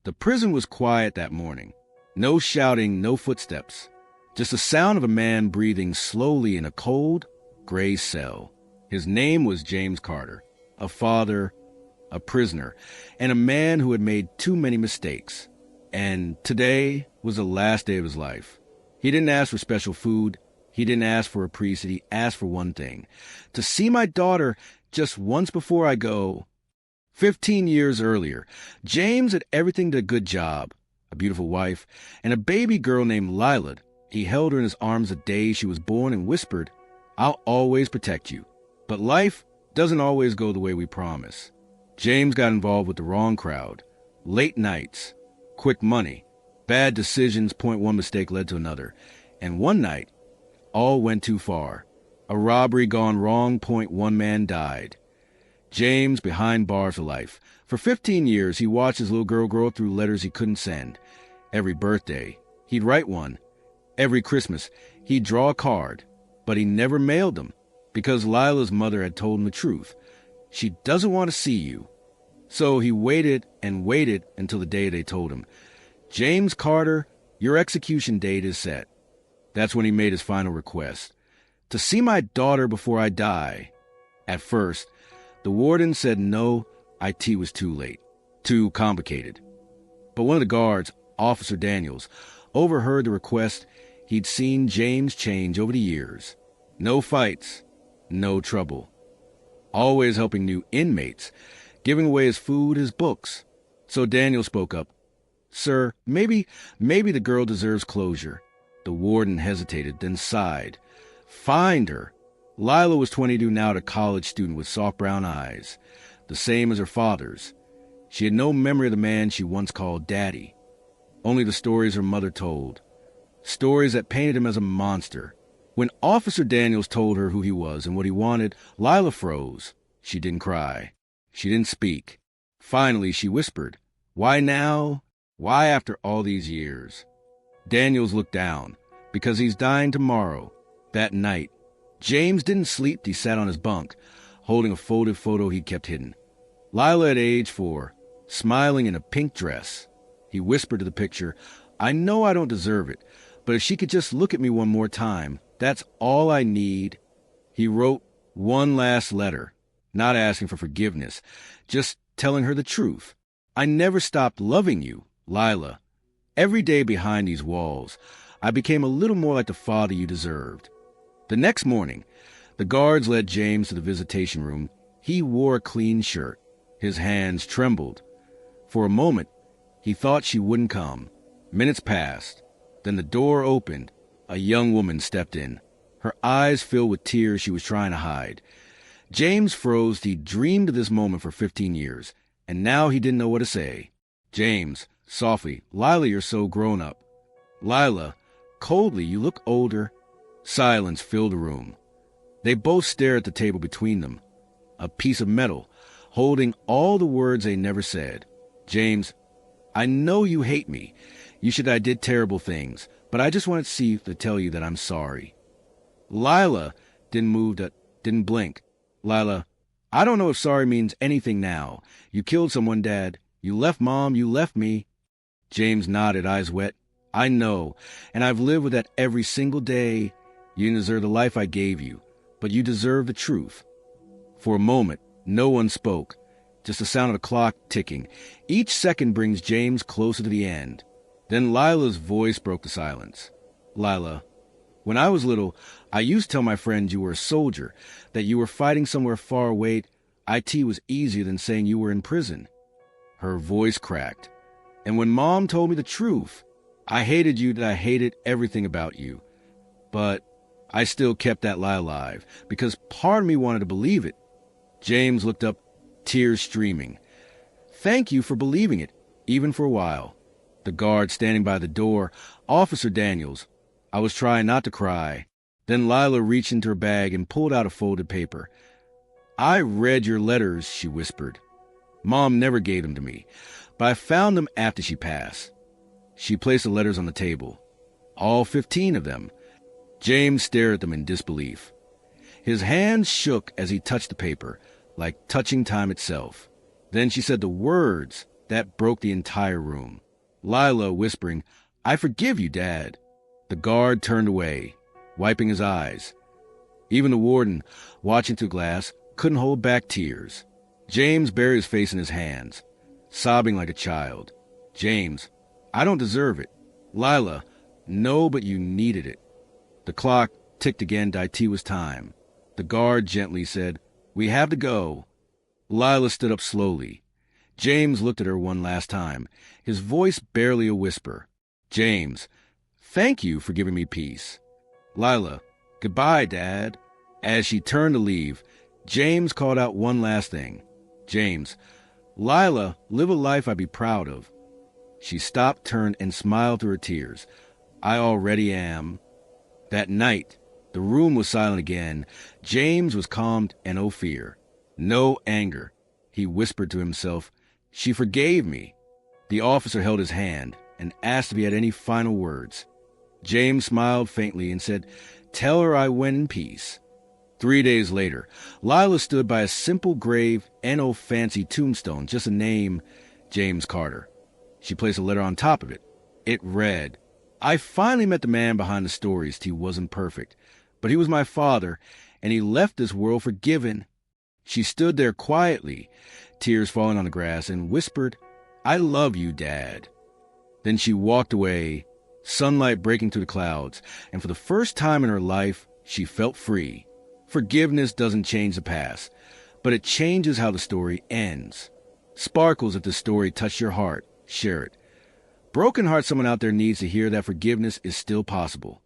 The prison was quiet that morning. No shouting, no footsteps. Just the sound of a man breathing slowly in a cold, gray cell. His name was James Carter, a father, a prisoner, and a man who had made too many mistakes. And today was the last day of his life. He didn't ask for special food. He didn't ask for a priest. He asked for one thing: to see my daughter just once before I go. 15 years earlier, James had everything to a good job, a beautiful wife, and a baby girl named Lila. He held her in his arms the day she was born and whispered, "I'll always protect you." But life doesn't always go the way we promise. James got involved with the wrong crowd. Late nights, quick money, bad decisions, point one mistake led to another. And one night, all went too far. A robbery gone wrong, point one man died. James behind bars for life. For 15 years, he watched his little girl grow up through letters he couldn't send. Every birthday, he'd write one. Every Christmas, he'd draw a card. But he never mailed them, because Lila's mother had told him the truth. She doesn't want to see you. So he waited and waited until the day they told him, "James Carter, your execution date is set." That's when he made his final request: to see my daughter before I die. At first, the warden said no, IT was too late, too complicated. But one of the guards, Officer Daniels, overheard the request. He'd seen James change over the years. No fights, no trouble. Always helping new inmates, giving away his food, his books. So Daniel spoke up. "Sir, maybe the girl deserves closure." The warden hesitated, then sighed. "Find her." Lila was 22 now, a college student with soft brown eyes, the same as her father's. She had no memory of the man she once called Daddy, only the stories her mother told. Stories that painted him as a monster. When Officer Daniels told her who he was and what he wanted, Lila froze. She didn't cry. She didn't speak. Finally, she whispered, "Why now? Why after all these years?" Daniels looked down. "Because he's dying tomorrow." That night, James didn't sleep. He sat on his bunk, holding a folded photo he'd kept hidden. Lila at age 4, smiling in a pink dress. He whispered to the picture, "I know I don't deserve it, but if she could just look at me one more time, that's all I need." He wrote one last letter, not asking for forgiveness, just telling her the truth. "I never stopped loving you, Lila. Every day behind these walls, I became a little more like the father you deserved." The next morning, the guards led James to the visitation room. He wore a clean shirt. His hands trembled. For a moment, he thought she wouldn't come. Minutes passed. Then the door opened. A young woman stepped in. Her eyes filled with tears she was trying to hide. James froze. He'd dreamed of this moment for 15 years, and now he didn't know what to say. James, softly, "Lila, you're so grown up." Lila, coldly, "You look older." Silence filled the room. They both stared at the table between them, a piece of metal, holding all the words they never said. James, "I know you hate me. You said I did terrible things, but I just wanted to tell you that I'm sorry." Lila didn't move, didn't blink. "Lila, I don't know if sorry means anything now. You killed someone, Dad. You left Mom, you left me." James nodded, eyes wet. "I know, and I've lived with that every single day. You didn't deserve the life I gave you, but you deserve the truth." For a moment, no one spoke, just the sound of the clock ticking. Each second brings James closer to the end. Then Lila's voice broke the silence. "Lila, when I was little, I used to tell my friends you were a soldier, that you were fighting somewhere far away. IT was easier than saying you were in prison." Her voice cracked. "And when Mom told me the truth, I hated you, that I hated everything about you. But I still kept that lie alive, because part of me wanted to believe it." James looked up, tears streaming. "Thank you for believing it, even for a while." The guard standing by the door, Officer Daniels. "I was trying not to cry." Then Lila reached into her bag and pulled out a folded paper. "I read your letters," she whispered. "Mom never gave them to me, but I found them after she passed." She placed the letters on the table. All 15 of them. James stared at them in disbelief. His hands shook as he touched the paper, like touching time itself. Then she said the words That broke the entire room. Lila whispering, "I forgive you, Dad." The guard turned away, wiping his eyes. Even the warden, watching through glass, couldn't hold back tears. James buried his face in his hands, sobbing like a child. "James, I don't deserve it." "Lila, no, but you needed it." The clock ticked again. It was time. The guard gently said, "We have to go." Lila stood up slowly. James looked at her one last time, his voice barely a whisper. "James, thank you for giving me peace." "Lila, goodbye, Dad." As she turned to leave, James called out one last thing. "James, Lila, live a life I'd be proud of." She stopped, turned, and smiled through her tears. "I already am." That night, the room was silent again. James was calmed and no fear, no anger. He whispered to himself, "She forgave me." The officer held his hand and asked if he had any final words. James smiled faintly and said, "Tell her I went in peace." 3 days later, Lila stood by a simple grave and no fancy tombstone, just a name, James Carter. She placed a letter on top of it. It read, "I finally met the man behind the stories. He wasn't perfect, but he was my father, and he left this world forgiven." She stood there quietly, tears falling on the grass, and whispered, "I love you, Dad." Then she walked away, sunlight breaking through the clouds, and for the first time in her life, she felt free. Forgiveness doesn't change the past, but it changes how the story ends. Sparkles, if the story touched your heart, share it. Broken heart, someone out there needs to hear that forgiveness is still possible.